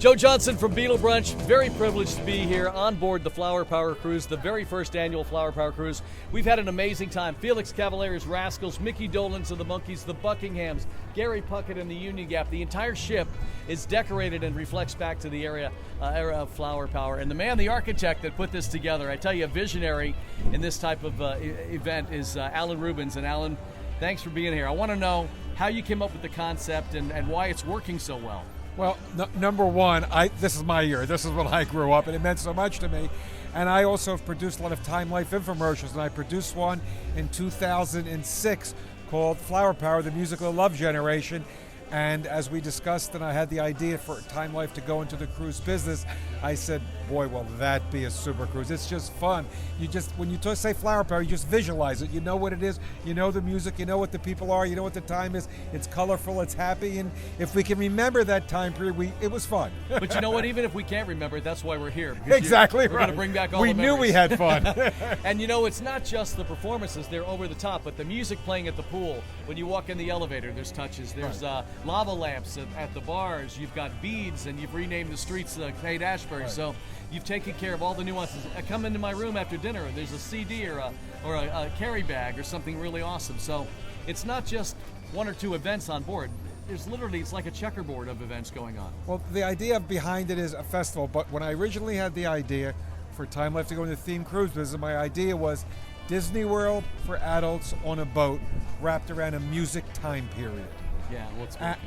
Joe Johnson from Beatle Brunch. Very privileged to be here on board the Flower Power Cruise, the very first annual Flower Power Cruise. We've had an amazing time. Felix Cavalier's Rascals, Micky Dolenz of the Monkees, the Buckinghams, Gary Puckett and the Union Gap. The entire ship is decorated and reflects back to the era of Flower Power. And the man, the architect that put this together, I tell you, a visionary in this type of event is Alan Rubens. And Alan, thanks for being here. I want to know how you came up with the concept and why it's working so well. Well, number one, this is my year. This is when I grew up, and it meant so much to me. And I also have produced a lot of Time Life infomercials, and I produced one in 2006 called Flower Power, the Musical Love Generation. And as we discussed, and I had the idea for Time Life to go into the cruise business, I said, boy, will that be a super cruise. It's just fun. When you say Flower Power, you just visualize it. You know what it is. You know the music. You know what the people are. You know what the time is. It's colorful. It's happy. And if we can remember that time period, it was fun. But you know what? Even if we can't remember it, that's why we're here. Exactly right. We're going to bring back all the memories. We knew we had fun. And you know, it's not just the performances. They're over the top, but the music playing at the pool. When you walk in the elevator, there's touches. There's lava lamps at the bars. You've got beads, and you've renamed the streets Haight-Ashbury. Right. So you've taken care of all the nuances. I come into my room after dinner, and there's a CD or a carry bag or something really awesome. So it's not just one or two events on board. It's like a checkerboard of events going on. Well, the idea behind it is a festival, but when I originally had the idea for Time Life to go into themed cruise business, my idea was Disney World for adults on a boat wrapped around a music time period. Yeah,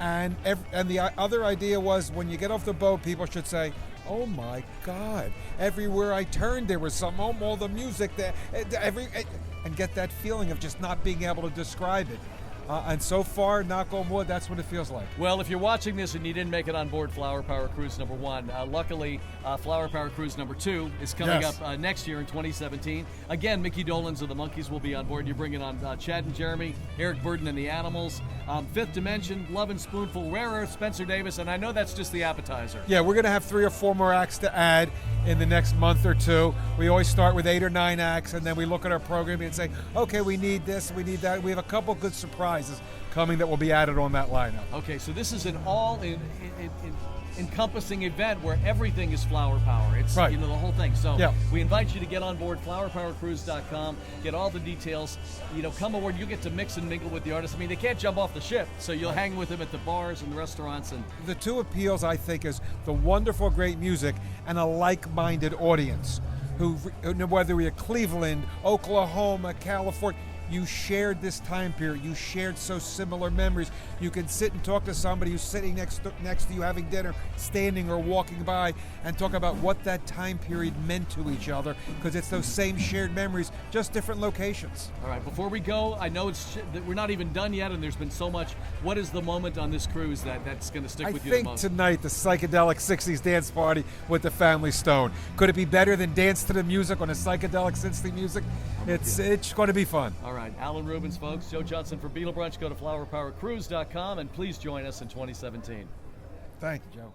and the other idea was when you get off the boat, people should say, "Oh my God! Everywhere I turned, there was all the music there." And get that feeling of just not being able to describe it. And so far, knock on wood, that's what it feels like. Well, if you're watching this and you didn't make it on board Flower Power Cruise number 1, luckily Flower Power Cruise number 2 is coming up next year in 2017. Again, Micky Dolenz of the Monkees will be on board. You're bringing on Chad and Jeremy, Eric Burden and the Animals, Fifth Dimension, Love and Spoonful, Rare Earth, Spencer Davis, and I know that's just the appetizer. Yeah, we're going to have 3 or 4 more acts to add in the next month or two. We always start with 8 or 9 acts, and then we look at our programming and say, okay, we need this, we need that. We have a couple good surprises coming that will be added on that lineup. Okay, so this is an all-encompassing event where everything is Flower Power. It's right. The whole thing. So we invite you to get on board flowerpowercruise.com, get all the details. Come aboard. You get to mix and mingle with the artists. I mean, they can't jump off the ship, so you'll hang with them at the bars and the restaurants. And the two appeals, I think, is the wonderful, great music and a like-minded audience who, whether we're Cleveland, Oklahoma, California, you shared this time period. You shared so similar memories. You can sit and talk to somebody who's sitting next to you having dinner, standing or walking by, and talk about what that time period meant to each other, because it's those same shared memories, just different locations. All right, before we go, I know we're not even done yet, and there's been so much. What is the moment on this cruise that's going to stick with you the most? I think tonight, the psychedelic 60s dance party with the Family Stone. Could it be better than dance to the music on a psychedelic 60s music? It's going to be fun. All right, Alan Rubens, folks. Joe Johnson for Beatle Brunch. Go to flowerpowercruise.com and please join us in 2017. Thank you, Joe.